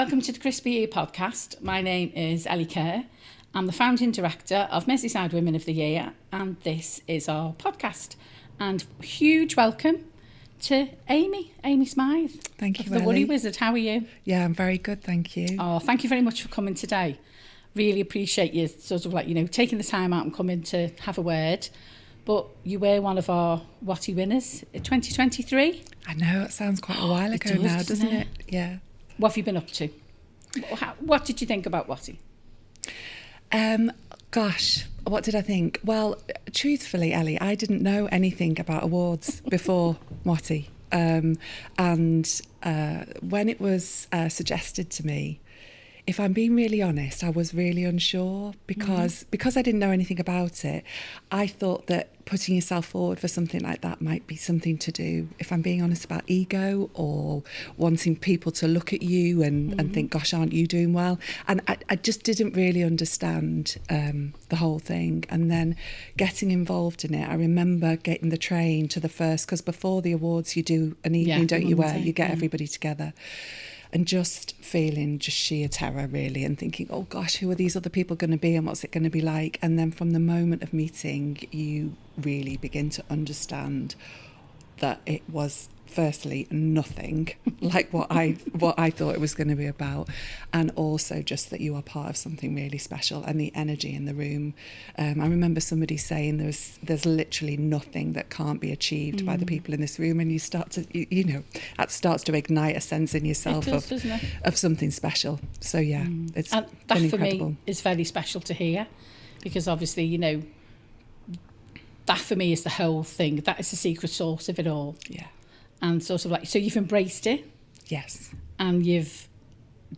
Welcome to the Crispy Ear podcast. My name is Ellie Kerr. I'm the founding director of Merseyside Women of the Year, and this is our podcast. And huge welcome to Amy Smythe. Thank you, the Ellie. Woody Wizard. How are you? Yeah, I'm very good, thank you. Oh, thank you very much for coming today. Really appreciate you taking the time out and coming to have a word. But you were one of our MWOTY winners in 2023. I know, it sounds quite a while ago now, doesn't it? Yeah. What have you been up to? What did you think about MWOTY? Gosh, what did I think? Well, truthfully, Ellie, I didn't know anything about awards before MWOTY. And when it was suggested to me, if I'm being really honest, I was really unsure because I didn't know anything about it. I thought that putting yourself forward for something like that might be something to do, if I'm being honest, about ego or wanting people to look at you and think, gosh, aren't you doing well? And I just didn't really understand the whole thing. And then getting involved in it, I remember getting the train to the first, because before the awards you do an evening, don't you, where you get everybody together. And just feeling just sheer terror, really, and thinking, oh gosh, who are these other people going to be and what's it going to be like? And then from the moment of meeting, you really begin to understand that it was, firstly, nothing like what I thought it was going to be about, and also just that you are part of something really special, and the energy in the room. I remember somebody saying there's literally nothing that can't be achieved by the people in this room, and you start to, that starts to ignite a sense in yourself of something special. So yeah, it's and been that incredible. For me is very special to hear, because obviously, that for me is the whole thing. That is the secret sauce of it all. Yeah. And so you've embraced it. Yes. And you've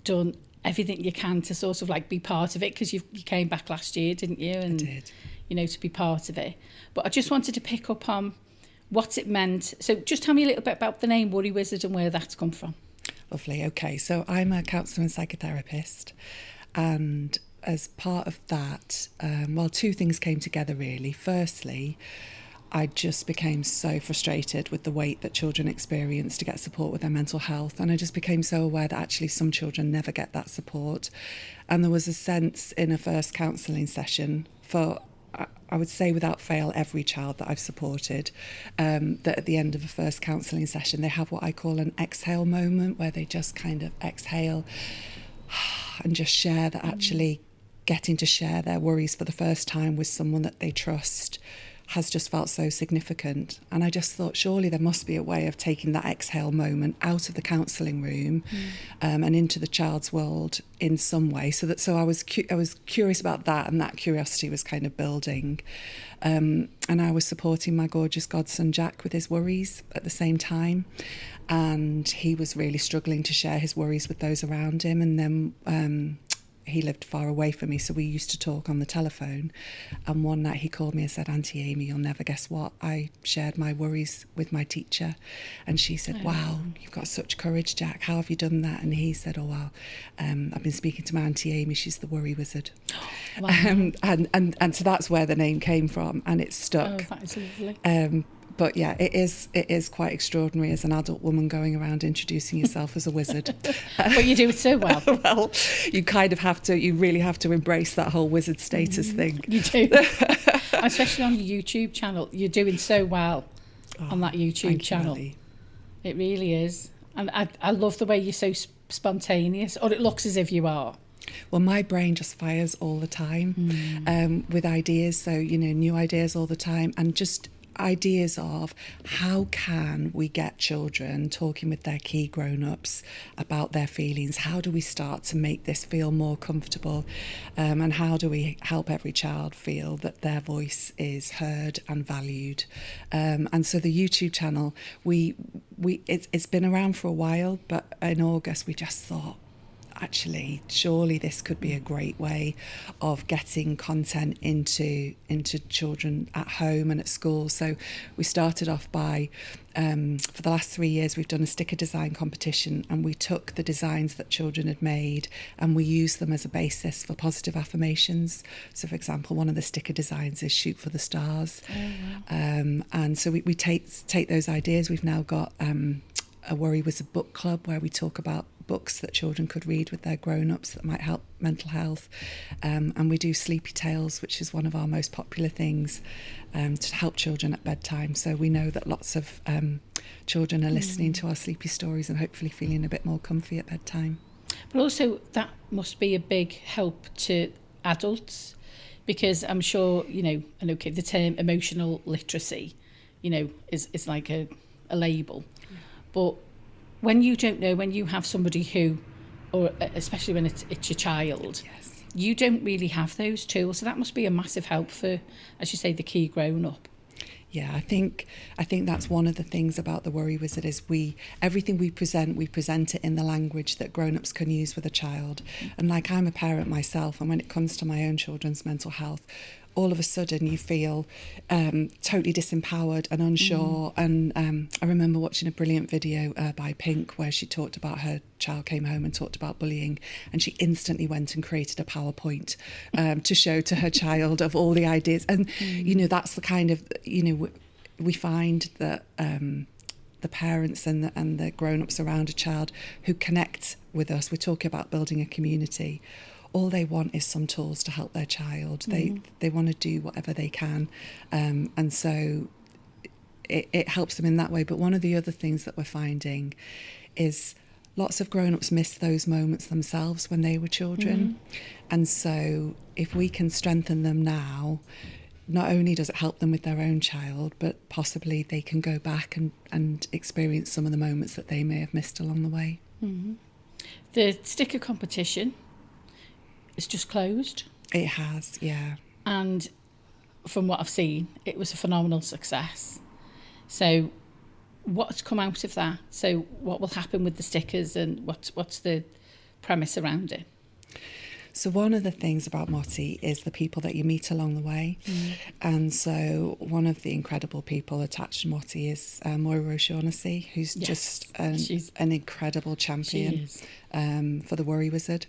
done everything you can to be part of it, because you came back last year, didn't you? And, I did. To be part of it. But I just wanted to pick up on what it meant. So just tell me a little bit about the name Woody Wizard and where that's come from. Lovely. Okay. So I'm a counsellor and psychotherapist, and as part of that, two things came together really. Firstly, I just became so frustrated with the wait that children experience to get support with their mental health. And I just became so aware that actually some children never get that support. And there was a sense in a first counselling session for, I would say without fail, every child that I've supported, that at the end of a first counselling session, they have what I call an exhale moment, where they just kind of exhale and just share that actually getting to share their worries for the first time with someone that they trust has just felt so significant. And I just thought, surely there must be a way of taking that exhale moment out of the counselling room and into the child's world in some way. So I was curious about that, and that curiosity was kind of building. And I was supporting my gorgeous godson Jack with his worries at the same time. And he was really struggling to share his worries with those around him. And then he lived far away from me, so we used to talk on the telephone. And one night he called me and said, Auntie Amy, you'll never guess what, I shared my worries with my teacher. And she said, wow, you've got such courage, Jack. How have you done that? And he said, oh, well, I've been speaking to my Auntie Amy. She's the worry wizard. Wow. And so that's where the name came from, and it stuck. Oh, that is lovely. But yeah, it is quite extraordinary as an adult woman going around introducing yourself as a wizard. But you do it so well. Well, you really have to embrace that whole wizard status thing. You do. Especially on your YouTube channel. You're doing so well on that YouTube channel. You, it really is. And I love the way you're so spontaneous, or it looks as if you are. Well, my brain just fires all the time with ideas. So, new ideas all the time, and just ideas of how can we get children talking with their key grown-ups about their feelings. How do we start to make this feel more comfortable, and how do we help every child feel that their voice is heard and valued? And so the YouTube channel, it's been around for a while, but in August we just thought, actually, surely this could be a great way of getting content into children at home and at school. So we started off by, for the last 3 years, we've done a sticker design competition, and we took the designs that children had made and we used them as a basis for positive affirmations. So, for example, one of the sticker designs is shoot for the stars. Oh, wow. And so we take those ideas. We've now got a Worry Wizard book club where we talk about books that children could read with their grown-ups that might help mental health. And we do Sleepy Tales, which is one of our most popular things to help children at bedtime. So we know that lots of children are listening to our sleepy stories and hopefully feeling a bit more comfy at bedtime. But also that must be a big help to adults, because I'm sure, and okay, the term emotional literacy, is like a label. But when you don't know, when you have somebody who, or especially when it's your child, yes, you don't really have those tools. So that must be a massive help for, as you say, the key grown-up. Yeah, I think that's one of the things about the Worry Wizard is everything we present it in the language that grown-ups can use with a child. And like, I'm a parent myself, and when it comes to my own children's mental health, all of a sudden you feel totally disempowered and unsure. And I remember watching a brilliant video by Pink where she talked about her child came home and talked about bullying, and she instantly went and created a PowerPoint to show to her child of all the ideas. And, that's the kind of, we find that the parents and the grown-ups around a child who connect with us, we're talking about building a community, all they want is some tools to help their child. They want to do whatever they can. And so it helps them in that way. But one of the other things that we're finding is lots of grown-ups miss those moments themselves when they were children. And so if we can strengthen them now, not only does it help them with their own child, but possibly they can go back and experience some of the moments that they may have missed along the way. The sticker competition, it's just closed. It has, yeah. And from what I've seen, it was a phenomenal success. So what's come out of that? So what will happen with the stickers, and what's the premise around it? So one of the things about MWOTY is the people that you meet along the way. And so one of the incredible people attached to MWOTY is Moira O'Shaughnessy, who's just an incredible champion for the Worry Wizard.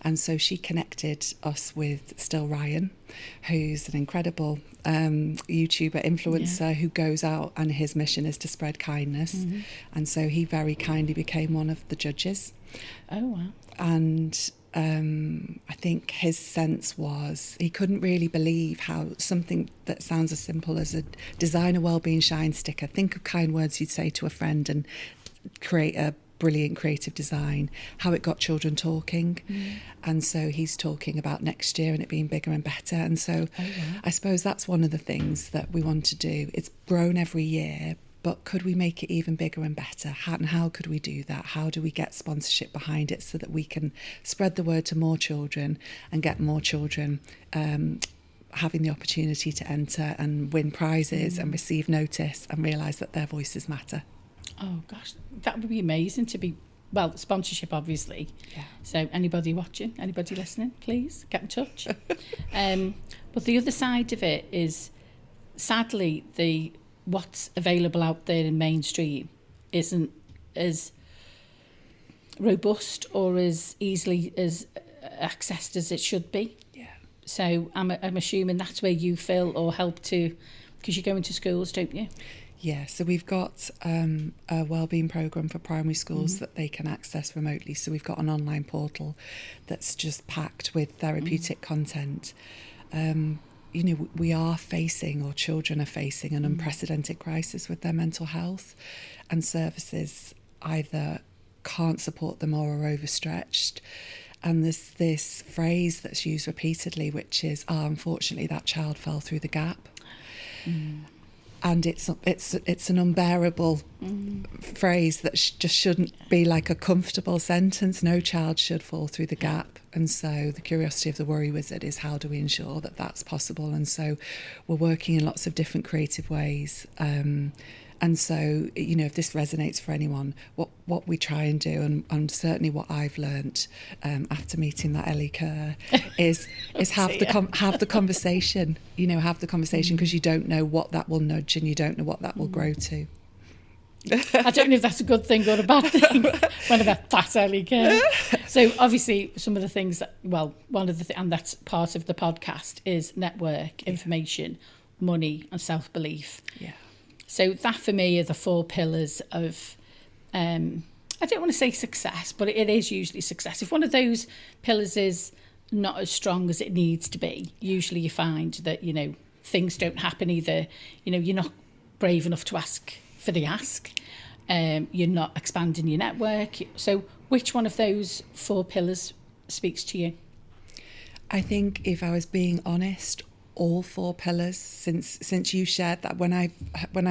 And so she connected us with Still Ryan, who's an incredible YouTuber influencer who goes out, and his mission is to spread kindness. And so he very kindly became one of the judges. Oh, wow. And I think his sense was he couldn't really believe how something that sounds as simple as a design a wellbeing shine sticker, think of kind words you'd say to a friend and create a brilliant creative design, how it got children talking. And so he's talking about next year and it being bigger and better. And so I suppose that's one of the things that we want to do. It's grown every year, but could we make it even bigger and better? How could we do that? How do we get sponsorship behind it so that we can spread the word to more children and get more children having the opportunity to enter and win prizes and receive notice and realise that their voices matter? Oh, gosh, that would be amazing to be, well, sponsorship, obviously. Yeah. So anybody watching, anybody listening, please get in touch. But the other side of it is, sadly, what's available out there in mainstream isn't as robust or as easily as accessed as it should be. Yeah. So I'm assuming that's where you fill or help to, because you go into schools, don't you? Yeah, so we've got a wellbeing programme for primary schools that they can access remotely. So we've got an online portal that's just packed with therapeutic content. We are facing, or children are facing, an unprecedented crisis with their mental health, and services either can't support them or are overstretched. And there's this phrase that's used repeatedly, which is, unfortunately, that child fell through the gap. And it's an unbearable phrase that just shouldn't be like a comfortable sentence. No child should fall through the gap. And so the curiosity of the Worry Wizard is, how do we ensure that that's possible? And so we're working in lots of different creative ways. And so, if this resonates for anyone, what we try and do, and certainly what I've learnt after meeting that Ellie Kerr, is have the conversation. Have the conversation, because you don't know what that will nudge, and you don't know what that will grow to. I don't know if that's a good thing or a bad thing. When about that Ellie Kerr. So obviously, some of the things one of the and that's part of the podcast is network, information, money, and self-belief. Yeah. So that for me are the 4 pillars of I don't want to say success, but it is usually success. If one of those pillars is not as strong as it needs to be, usually you find that, things don't happen either. You're not brave enough to ask for the ask. You're not expanding your network. So which one of those 4 pillars speaks to you? I think if I was being honest, all 4 pillars, since you shared that, when I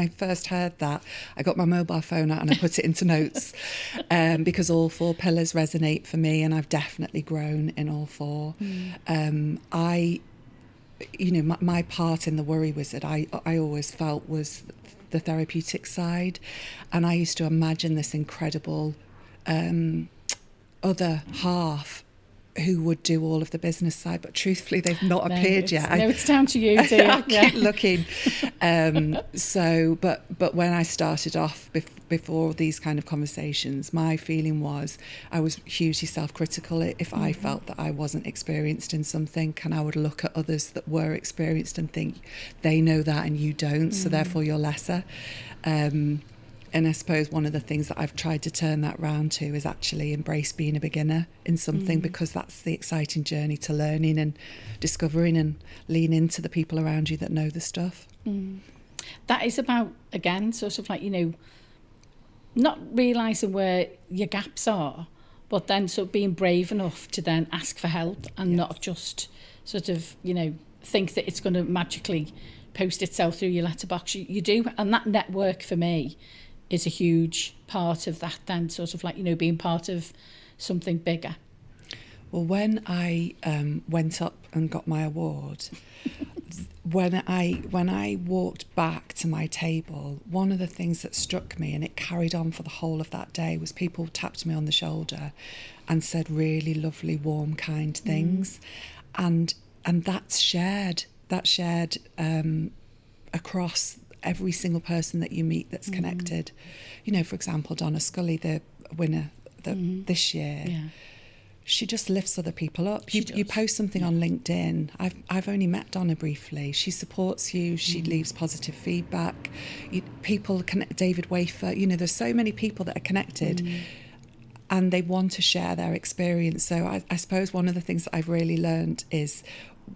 first heard that, I got my mobile phone out and I put it into notes, because all 4 pillars resonate for me, and I've definitely grown in all 4. My part in the Worry Wizard, I always felt was the therapeutic side, and I used to imagine this incredible other half who would do all of the business side, but truthfully they've not appeared yet. It's down to you, dear. I keep looking. But when I started off before these kind of conversations, my feeling was I was hugely self-critical if I felt that I wasn't experienced in something, and I would look at others that were experienced and think they know that and you don't, so therefore you're lesser. And I suppose one of the things that I've tried to turn that round to is actually embrace being a beginner in something, because that's the exciting journey to learning and discovering, and lean into the people around you that know the stuff. That is about, again, sort of like, not realising where your gaps are, but then sort of being brave enough to then ask for help, and not just sort of, think that it's going to magically post itself through your letterbox. You do, and that network for me is a huge part of that, then sort of like, being part of something bigger. Well, when I went up and got my award, when I walked back to my table, one of the things that struck me, and it carried on for the whole of that day, was people tapped me on the shoulder and said really lovely, warm, kind things. And that's shared across every single person that you meet that's connected. For example, Donna Scully, the winner this year, she just lifts other people up. You post something on LinkedIn. I've only met Donna briefly. She supports you. She leaves positive feedback. People connect. David Wafer. There's so many people that are connected, and they want to share their experience. So I suppose one of the things that I've really learned is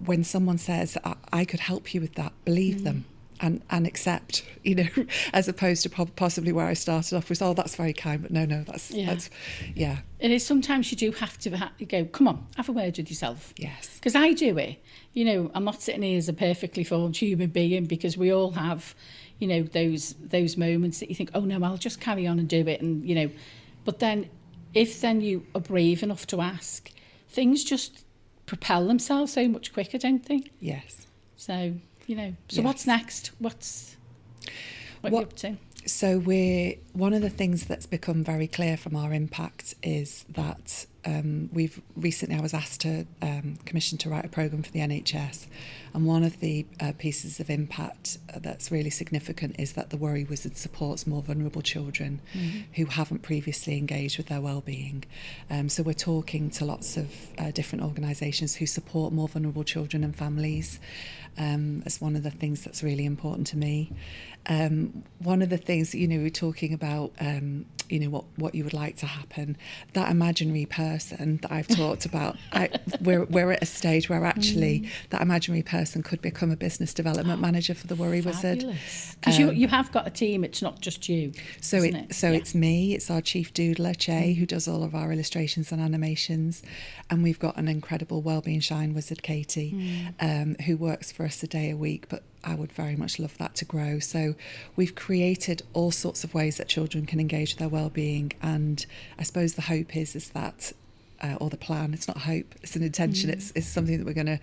when someone says, I could help you with that, believe them. And accept, as opposed to possibly where I started off with, that's very kind, but no, that's It is. Sometimes you do have to go, come on, have a word with yourself. Yes. Because I do it. I'm not sitting here as a perfectly formed human being, because we all have, those moments that you think, oh no, I'll just carry on and do it, and but then if you are brave enough to ask, things just propel themselves so much quicker, don't they? Yes. So. So what's next? What are you up to? So one of the things that's become very clear from our impact is that I was asked to commission to write a programme for the NHS, and one of the pieces of impact that's really significant is that the Worry Wizard supports more vulnerable children who haven't previously engaged with their wellbeing. So we're talking to lots of different organisations who support more vulnerable children and families. As one of the things that's really important to me. One of the things, we're talking about, what you would like to happen. That imaginary person that I've talked about, we're at a stage where actually that imaginary person could become a business development manager for the Worry Wizard. Because you have got a team, it's not just you. It's me, it's our chief doodler, Che, who does all of our illustrations and animations. And we've got an incredible wellbeing shine wizard, Katie, who works for us a day a week, but I would very much love that to grow. So we've created all sorts of ways that children can engage with their wellbeing, and I suppose the hope is that, or the plan, it's not hope, it's an intention, it's something that we're going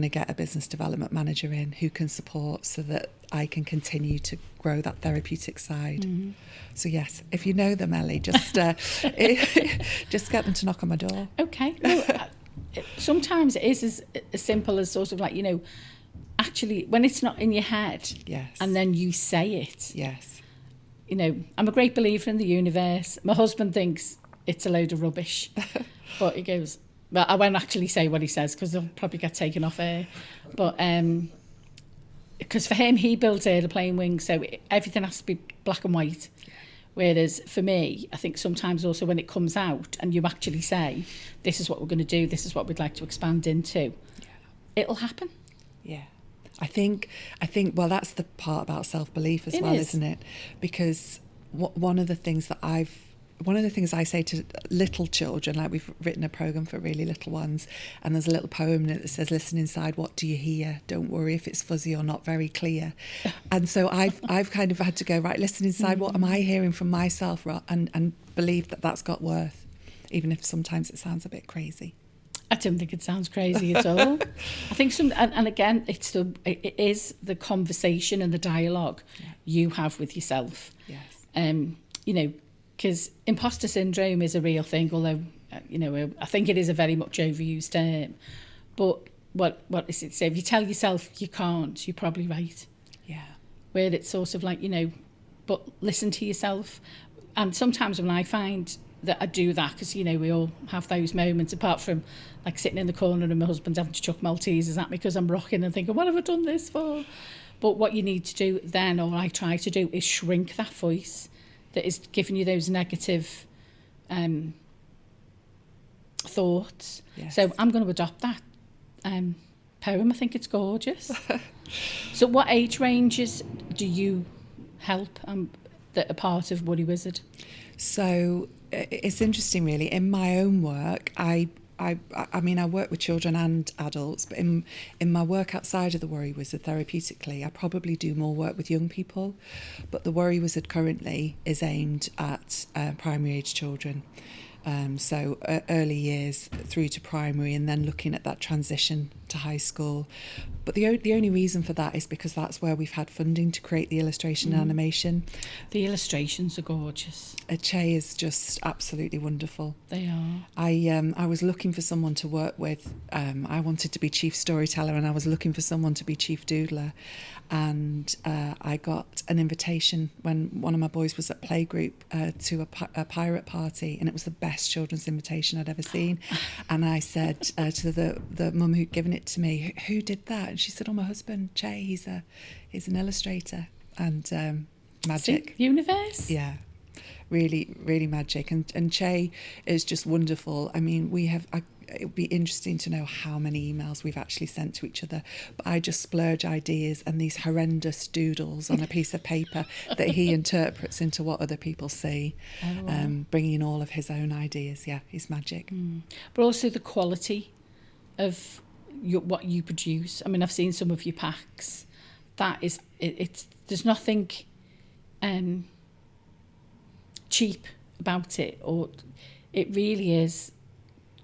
to get a business development manager in who can support, so that I can continue to grow that therapeutic side. So yes, if you know them, Ellie, just just get them to knock on my door. Okay. No, sometimes it is as simple as sort of like, actually, when it's not in your head, yes, and then you say it. Yes. I'm a great believer in the universe. My husband thinks it's a load of rubbish, but he goes, well, I won't actually say what he says because he'll probably get taken off air. But because for him, he builds airplane wings, so everything has to be black and white. Whereas for me, I think sometimes also when it comes out and you actually say, this is what we're going to do, this is what we'd like to expand into, it'll happen. Yeah. I think, well, that's the part about self-belief as well, isn't it? Because one of the things I say to little children, like we've written a programme for really little ones, and there's a little poem in it that says, listen inside, what do you hear? Don't worry if it's fuzzy or not very clear. And so I've kind of had to go, right, listen inside, what am I hearing from myself? And believe that that's got worth, even if sometimes it sounds a bit crazy. I don't think it sounds crazy at all. I think and again, it is the conversation and the dialogue you have with yourself. Yes. You know, because imposter syndrome is a real thing, although, you know, I think it is a very much overused term. But what is it say? If you tell yourself you can't, you're probably right. Yeah. Where it's sort of like, you know, but listen to yourself. And sometimes when I find that I do that, because, you know, we all have those moments, apart from like sitting in the corner and my husband having to chuck Maltesers at me because I'm rocking and thinking, what have I done this for? But what you need to do then, or I try to do, is shrink that voice that is giving you those negative thoughts. Yes. So I'm going to adopt that poem. I think it's gorgeous. So what age ranges do you help that are part of Woody Wizard? So it's interesting, really. In my own work, I mean, I work with children and adults, but in my work outside of the Worry Wizard therapeutically, I probably do more work with young people. But the Worry Wizard currently is aimed at primary age children. So early years through to primary, and then looking at that transition to high school. But the only reason for that is because that's where we've had funding to create the illustration and animation. The illustrations are gorgeous. Che is just absolutely wonderful. They are. I was looking for someone to work with. I wanted to be chief storyteller, and I was looking for someone to be chief doodler. And I got an invitation when one of my boys was at playgroup to a pirate party, and it was the best children's invitation I'd ever seen. And I said to the mum who'd given it to me, who did that? And she said, oh, my husband, Che, he's an illustrator. And magic. See? Universe? Yeah. Really, really magic. And Che is just wonderful. I mean, it would be interesting to know how many emails we've actually sent to each other, but I just splurge ideas and these horrendous doodles on a piece of paper that he interprets into what other people see, bringing all of his own ideas. Yeah, he's magic. But also the quality of what you produce. I mean, I've seen some of your packs. That is, there's nothing cheap about it, or it really is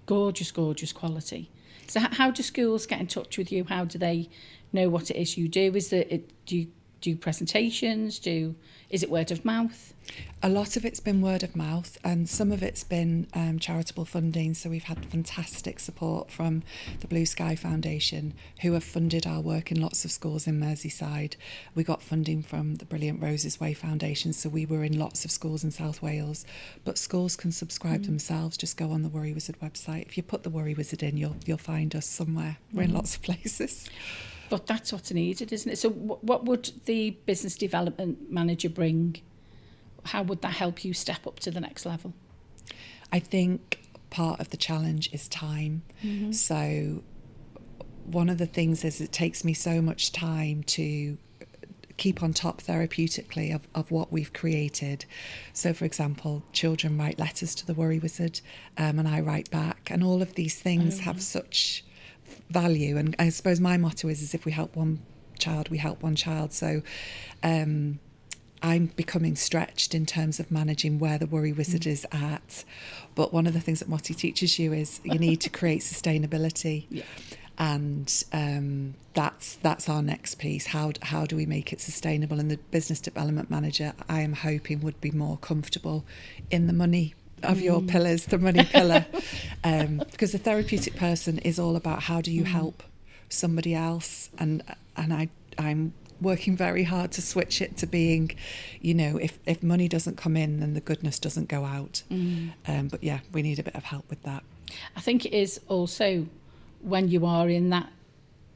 gorgeous quality. So how do schools get in touch with you? How do they know what it is you do? Do you do presentations? Is it word of mouth? A lot of it's been word of mouth, and some of it's been charitable funding. So we've had fantastic support from the Blue Sky Foundation, who have funded our work in lots of schools in Merseyside. We got funding from the brilliant Roses Way Foundation, so we were in lots of schools in South Wales. But schools can subscribe themselves. Just go on the Worry Wizard website. If you put the Worry Wizard in, you'll find us somewhere. We're in lots of places. But that's what's needed, isn't it? So what would the business development manager bring? How would that help you step up to the next level? I think part of the challenge is time. So one of the things is it takes me so much time to keep on top therapeutically of what we've created. So, for example, children write letters to the Worry Wizard, and I write back, and all of these things have such value. And I suppose my motto is if we help one child, we help one child. So I'm becoming stretched in terms of managing where the Worry Wizard is at. But one of the things that MWOTY teaches you is you need to create sustainability. Yeah. And that's our next piece. How do we make it sustainable? And the business development manager, I am hoping, would be more comfortable in the money of your pillars, the money pillar, because the therapeutic person is all about how do you help somebody else, and I'm working very hard to switch it to being, if money doesn't come in, then the goodness doesn't go out. But yeah, we need a bit of help with that. I think it is also, when you are in that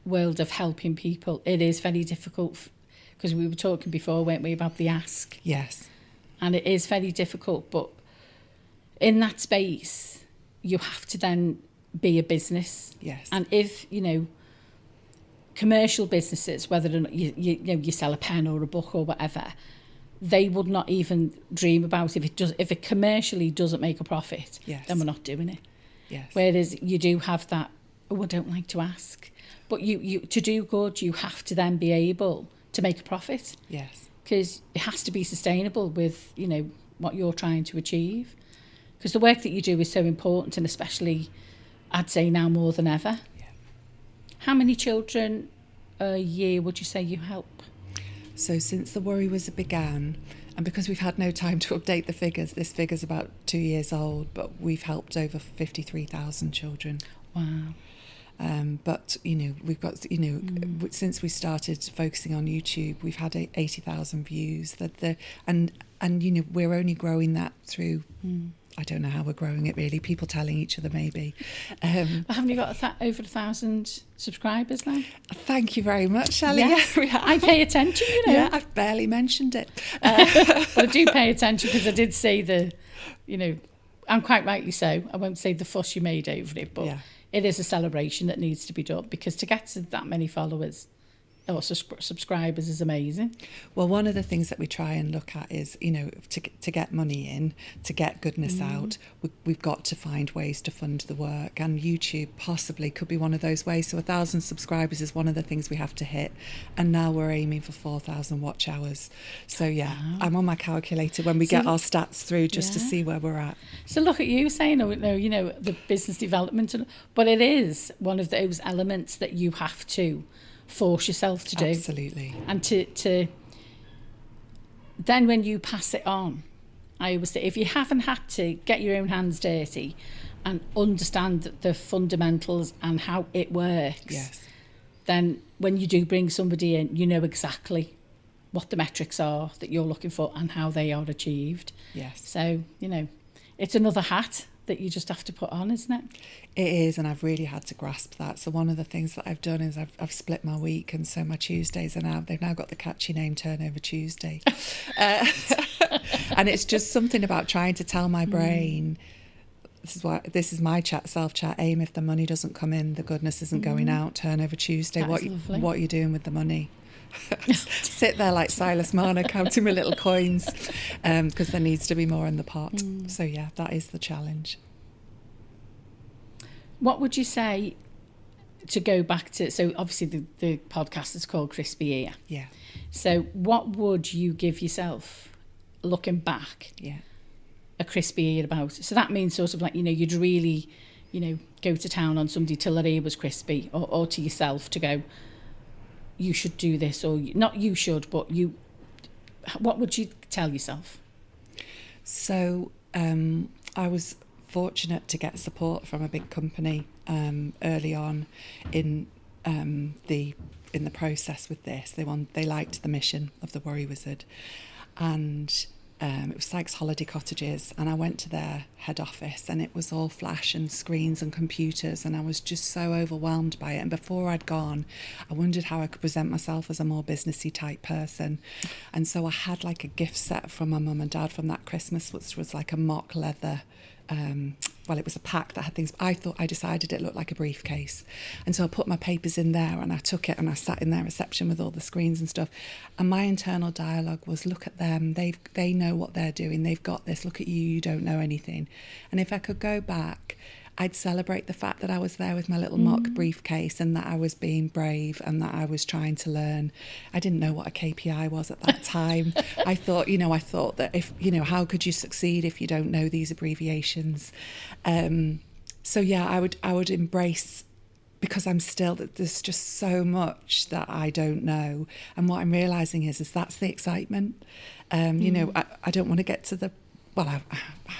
world of helping people, it is very difficult, because we were talking before, weren't we, about the ask? Yes. And it is very difficult, but in that space, you have to then be a business. Yes. And if, commercial businesses, whether or not you sell a pen or a book or whatever, they would not even dream about if it commercially doesn't make a profit, then we're not doing it. Yes. Whereas you do have that, I don't like to ask. But you to do good, you have to then be able to make a profit. Yes. Because it has to be sustainable with, what you're trying to achieve. Because the work that you do is so important, and especially, I'd say now more than ever. Yeah. How many children a year would you say you help? So since the worry began, and because we've had no time to update the figures, this figure's about 2 years old, but we've helped over 53,000 children. Wow. But, we've got, since we started focusing on YouTube, we've had 80,000 views. And we're only growing that through, I don't know how we're growing it really, people telling each other maybe. Haven't you got over 1,000 subscribers now? Thank you very much, Ellie. Yes. Yeah, I pay attention, Yeah, I've barely mentioned it. But I do pay attention because I did say and quite rightly so, I won't say the fuss you made over it, but it is a celebration that needs to be done, because to get to that many followers or subscribers is amazing. Well, one of the things that we try and look at is, to get money in, to get goodness out, we've got to find ways to fund the work, and YouTube possibly could be one of those ways. So 1,000 subscribers is one of the things we have to hit, and now we're aiming for 4,000 watch hours. So wow. I'm on my calculator when we get our stats through just to see where we're at. So look at you saying, the business development, but it is one of those elements that you have to force yourself to do. Absolutely. And to then when you pass it on, I always say, if you haven't had to get your own hands dirty and understand the fundamentals and how it works, then when you do bring somebody in, you know exactly what the metrics are that you're looking for and how they are achieved. Yes. So, it's another hat that you just have to put on, isn't it? It is, and I've really had to grasp that. So one of the things that I've done is I've split my week, and so my Tuesdays they've now got the catchy name Turnover Tuesday. And it's just something about trying to tell my brain, this is my self-chat aim, if the money doesn't come in, the goodness isn't going out. Turnover Tuesday, what are you doing with the money? Sit there like Silas Marner counting my little coins, because there needs to be more in the pot. So that is the challenge. What would you say, to go back to, so obviously the podcast is called Crispy Ear. Yeah. So what would you give yourself looking back a crispy ear about? So that means sort of like, you'd really, go to town on somebody till their ear was crispy, or to yourself to go, you should do this, or not you should, but what would you tell yourself? So I was fortunate to get support from a big company early on in the process with this. They liked the mission of the Worry Wizard, and it was Sykes Holiday Cottages, and I went to their head office, and it was all flash and screens and computers, and I was just so overwhelmed by it. And before I'd gone, I wondered how I could present myself as a more businessy type person. And so I had like a gift set from my mum and dad from that Christmas, which was like a mock leather, it was a pack that had things. I decided it looked like a briefcase, and so I put my papers in there, and I took it, and I sat in their reception with all the screens and stuff, and my internal dialogue was, look at them, they know what they're doing, they've got this, look at you don't know anything. And if I could go back, I'd celebrate the fact that I was there with my little mock briefcase, and that I was being brave, and that I was trying to learn. I didn't know what a KPI was at that time. I thought that if, how could you succeed if you don't know these abbreviations? I would embrace, because there's just so much that I don't know. And what I'm realising is that's the excitement. I don't want to get to the, I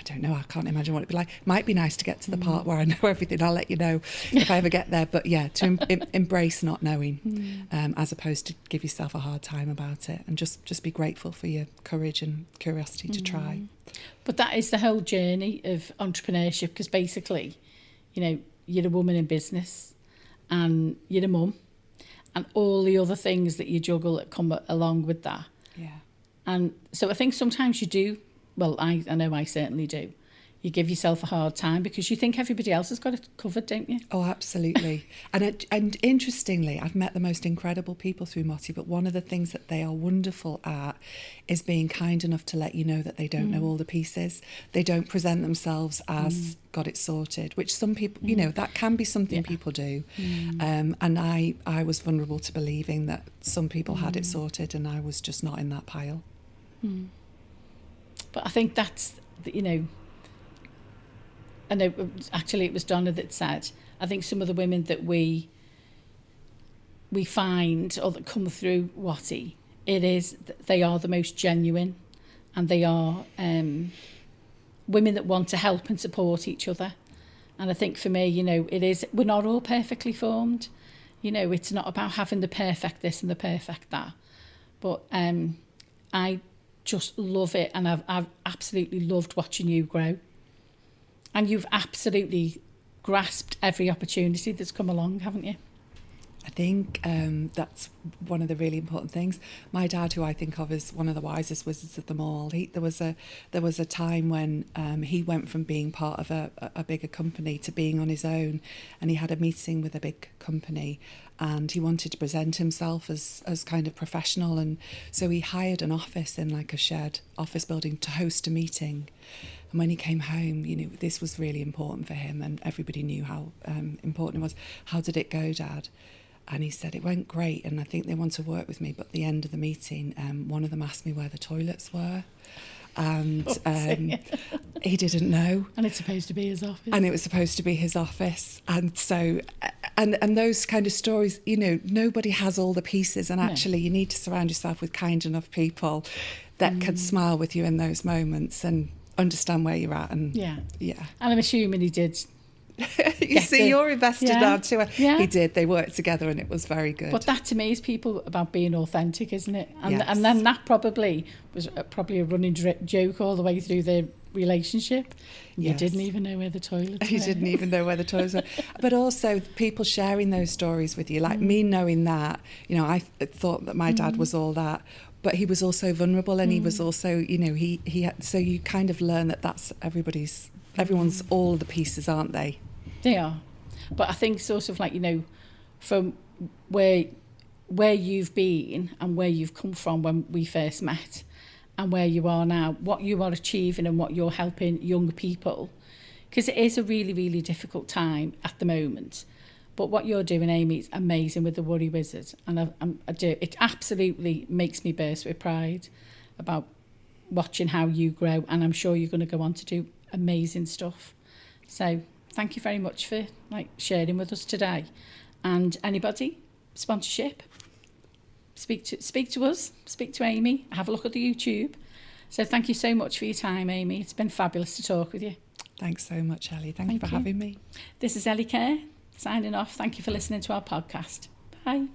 don't know, I can't imagine what it'd be like. Might be nice to get to the part where I know everything. I'll let you know if I ever get there. But to embrace not knowing, as opposed to give yourself a hard time about it, and just be grateful for your courage and curiosity to try. But that is the whole journey of entrepreneurship, because basically, you're a woman in business, and you're a mum, and all the other things that you juggle that come along with that. Yeah. And so I think sometimes you do well, I know I certainly do. You give yourself a hard time because you think everybody else has got it covered, don't you? Oh, absolutely. And interestingly, I've met the most incredible people through MWOTY, but one of the things that they are wonderful at is being kind enough to let you know that they don't know all the pieces. They don't present themselves as got it sorted, which some people, you know, that can be something people do. And I was vulnerable to believing that some people had it sorted and I was just not in that pile. But I think that's, you know, I know actually it was Donna that said, I think some of the women that we find or that come through WOTY, they are the most genuine, and they are women that want to help and support each other. And I think for me, you know, we're not all perfectly formed. You know, it's not about having the perfect this and the perfect that. But I just love it, and I've absolutely loved watching you grow. And you've absolutely grasped every opportunity that's come along, haven't you? I think that's one of the really important things. My dad, who I think of as one of the wisest wizards of them all, there was a time when he went from being part of a bigger company to being on his own, and he had a meeting with a big company, and he wanted to present himself as kind of professional, and so he hired an office in like a shared office building to host a meeting. And when he came home, you know, this was really important for him, and everybody knew how important it was. How did it go, Dad? And he said, it went great, and I think they want to work with me. But at the end of the meeting, one of them asked me where the toilets were. And he didn't know. And it's supposed to be his office. And it was supposed to be his office. And so, and those kind of stories, you know, nobody has all the pieces. And actually, you need to surround yourself with kind enough people that can smile with you in those moments and understand where you're at. And yeah. And I'm assuming he did. You see, you're invested now too. He did. They worked together, and it was very good. But that to me is people about being authentic, isn't it? And then that probably was a running joke all the way through their relationship. You didn't even know where the toilets were. He didn't even know where the toilets were. But also people sharing those stories with you, like me knowing that, you know, I thought that my dad was all that. But he was also vulnerable, and he was also, you know, he had, so you kind of learn that that's everyone's all the pieces, aren't they? They are. But I think sort of like, you know, from where you've been and where you've come from when we first met and where you are now, what you are achieving and what you're helping young people, because it is a really, really difficult time at the moment. But what you're doing, Amy, is amazing with the WOTY Wizard. And I do. It absolutely makes me burst with pride about watching how you grow. And I'm sure you're going to go on to do amazing stuff. So thank you very much for sharing with us today. And anybody, sponsorship, speak to us, speak to Amy, have a look at the YouTube. So thank you so much for your time, Amy. It's been fabulous to talk with you. Thanks so much, Ellie. Thank you for having me. This is Ellie Kerr, signing off. Thank you for listening to our podcast. Bye.